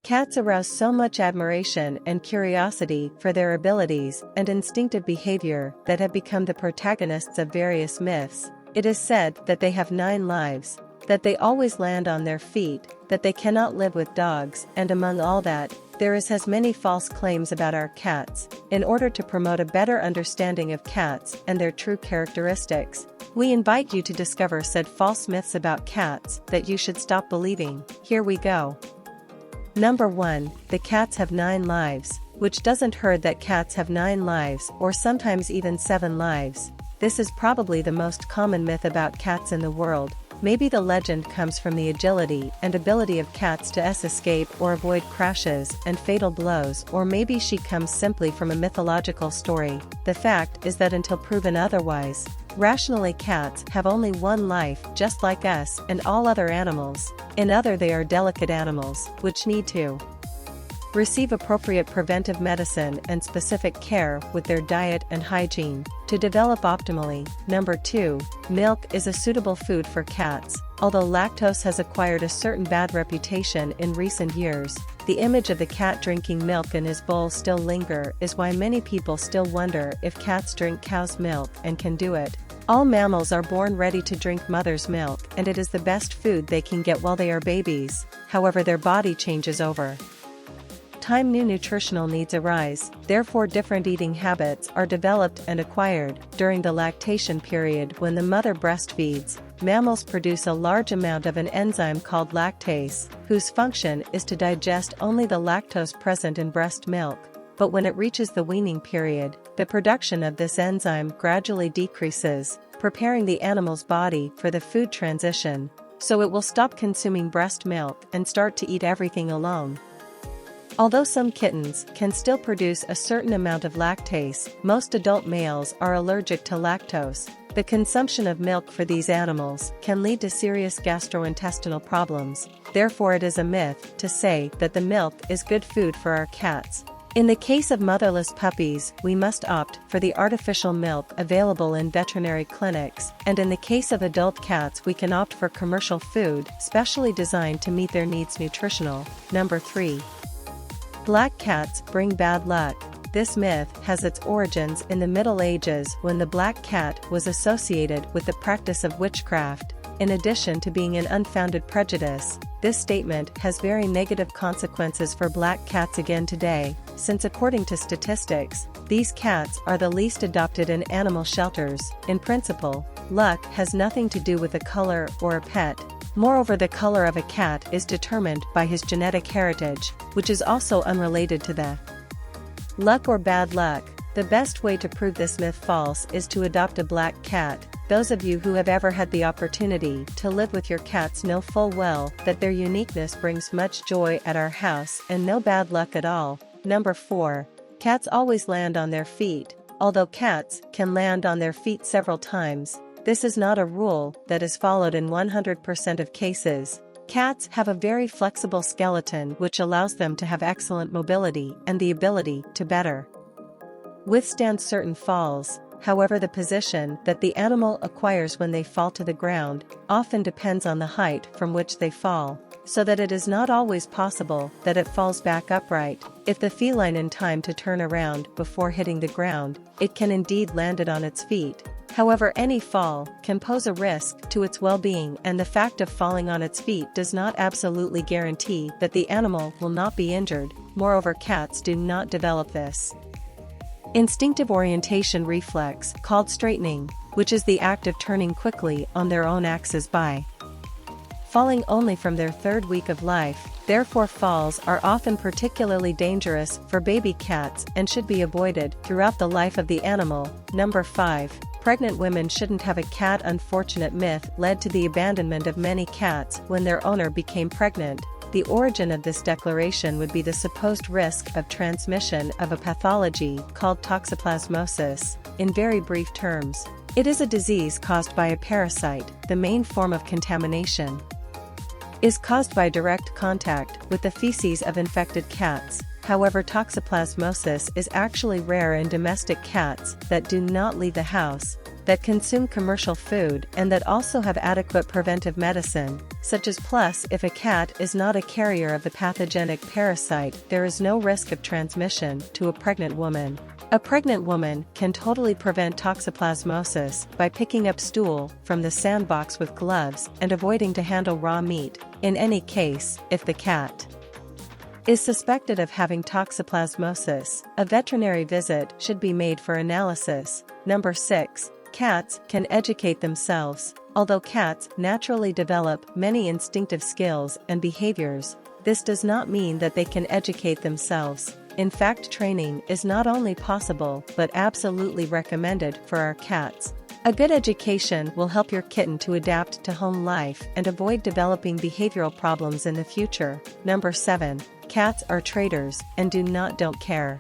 Cats arouse so much admiration and curiosity for their abilities and instinctive behavior that have become the protagonists of various myths. It is said that they have 9 lives, that they always land on their feet, that they cannot live with dogs, and among all that, there is as many false claims about our cats. In order to promote a better understanding of cats and their true characteristics, we invite you to discover said false myths about cats that you should stop believing. Here we go. Number 1. The cats have 9 lives, which doesn't hurt that cats have 9 lives or sometimes even 7 lives. This is probably the most common myth about cats in the world. Maybe the legend comes from the agility and ability of cats to escape or avoid crashes and fatal blows, or maybe she comes simply from a mythological story. The fact is that until proven otherwise, rationally cats have only 1 life, just like us and all other animals. In other, they are delicate animals, which need to receive appropriate preventive medicine and specific care with their diet and hygiene to develop optimally. Number 2. Milk is a suitable food for cats. Although lactose has acquired a certain bad reputation in recent years, the image of the cat drinking milk in his bowl still linger, is why many people still wonder if cats drink cow's milk and can do it. All mammals are born ready to drink mother's milk, and it is the best food they can get while they are babies. However, their body changes over time, new nutritional needs arise, therefore different eating habits are developed and acquired. During the lactation period, when the mother breastfeeds, mammals produce a large amount of an enzyme called lactase, whose function is to digest only the lactose present in breast milk. But when it reaches the weaning period, the production of this enzyme gradually decreases, preparing the animal's body for the food transition, so it will stop consuming breast milk and start to eat everything alone. Although some kittens can still produce a certain amount of lactase, most adult males are allergic to lactose. The consumption of milk for these animals can lead to serious gastrointestinal problems. Therefore, it is a myth to say that the milk is good food for our cats. In the case of motherless puppies, we must opt for the artificial milk available in veterinary clinics, and in the case of adult cats, we can opt for commercial food, specially designed to meet their needs nutritional. Number 3. Black cats bring bad luck. This myth has its origins in the Middle Ages, when the black cat was associated with the practice of witchcraft. In addition to being an unfounded prejudice, this statement has very negative consequences for black cats again today, since according to statistics, these cats are the least adopted in animal shelters. In principle, luck has nothing to do with a color or a pet. Moreover, the color of a cat is determined by his genetic heritage, which is also unrelated to the luck or bad luck. The best way to prove this myth false is to adopt a black cat. Those of you who have ever had the opportunity to live with your cats know full well that their uniqueness brings much joy at our house and no bad luck at all. Number 4. Cats always land on their feet. Although cats can land on their feet several times, this is not a rule that is followed in 100% of cases. Cats have a very flexible skeleton which allows them to have excellent mobility and the ability to better withstand certain falls. However, the position that the animal acquires when they fall to the ground often depends on the height from which they fall, so that it is not always possible that it falls back upright. If the feline in time to turn around before hitting the ground, it can indeed land it on its feet. However, any fall can pose a risk to its well-being, and the fact of falling on its feet does not absolutely guarantee that the animal will not be injured. Moreover, cats do not develop this instinctive orientation reflex called straightening, which is the act of turning quickly on their own axis by falling only from their 3rd week of life. Therefore, falls are often particularly dangerous for baby cats and should be avoided throughout the life of the animal. Number 5. Pregnant women shouldn't have a cat. Unfortunate myth led to the abandonment of many cats when their owner became pregnant. The origin of this declaration would be the supposed risk of transmission of a pathology called toxoplasmosis. In very brief terms, it is a disease caused by a parasite. The main form of contamination is caused by direct contact with the feces of infected cats. However, toxoplasmosis is actually rare in domestic cats that do not leave the house. that consume commercial food and that also have adequate preventive medicine, such as plus if a cat is not a carrier of the pathogenic parasite, there is no risk of transmission to a pregnant woman. A pregnant woman can totally prevent toxoplasmosis by picking up stool from the sandbox with gloves and avoiding to handle raw meat. In any case, if the cat is suspected of having toxoplasmosis, a veterinary visit should be made for analysis. Number 6. Cats can educate themselves. Although cats naturally develop many instinctive skills and behaviors, this does not mean that they can educate themselves. In fact, training is not only possible but absolutely recommended for our cats. A good education will help your kitten to adapt to home life and avoid developing behavioral problems in the future. Number 7. Cats are traders and don't care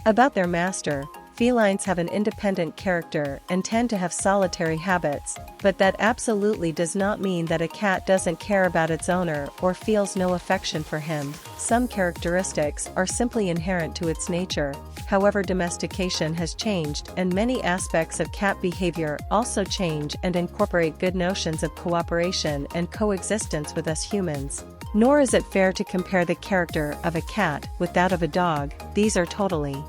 about their master. Felines have an independent character and tend to have solitary habits, but that absolutely does not mean that a cat doesn't care about its owner or feels no affection for him. Some characteristics are simply inherent to its nature. However, domestication has changed and many aspects of cat behavior also change and incorporate good notions of cooperation and coexistence with us humans. Nor is it fair to compare the character of a cat with that of a dog. These are totally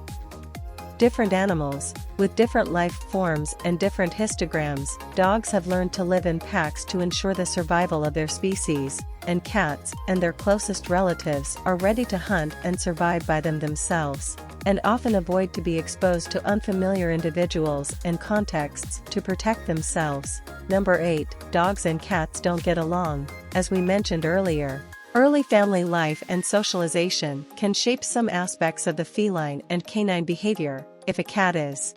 different animals, with different life forms and different histograms. Dogs have learned to live in packs to ensure the survival of their species, and cats and their closest relatives are ready to hunt and survive by themselves, and often avoid to be exposed to unfamiliar individuals and contexts to protect themselves. Number 8. Dogs and cats don't get along. As we mentioned earlier, early family life and socialization can shape some aspects of the feline and canine behavior. If a cat is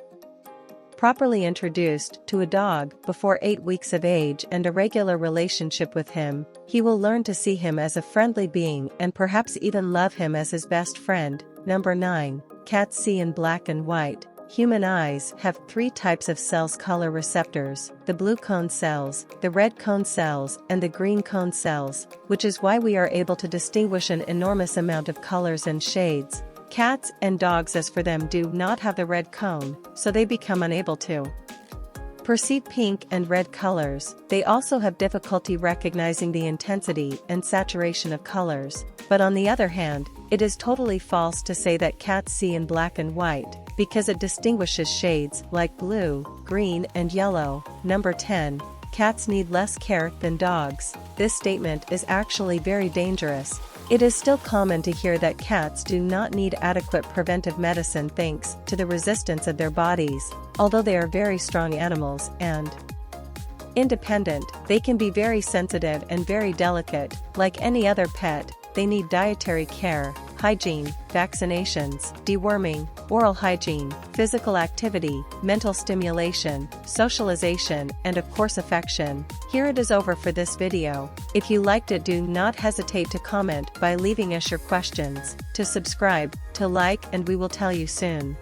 properly introduced to a dog before 8 weeks of age and a regular relationship with him, he will learn to see him as a friendly being and perhaps even love him as his best friend. Number 9. Cats see in black and white. Human eyes have 3 types of cells: color receptors, the blue cone cells, the red cone cells, and the green cone cells, which is why we are able to distinguish an enormous amount of colors and shades. Cats and dogs, as for them, do not have the red cone, so they become unable to perceive pink and red colors. They also have difficulty recognizing the intensity and saturation of colors. But on the other hand, it is totally false to say that cats see in black and white, because it distinguishes shades like blue, green, and yellow. Number 10. Cats need less care than dogs. This statement is actually very dangerous. It is still common to hear that cats do not need adequate preventive medicine thanks to the resistance of their bodies. Although they are very strong animals and independent, they can be very sensitive and very delicate. Like any other pet, they need dietary care, hygiene, vaccinations, deworming, oral hygiene, physical activity, mental stimulation, socialization, and of course affection. Here it is over for this video. If you liked it, do not hesitate to comment by leaving us your questions, to subscribe, to like, and we will tell you soon.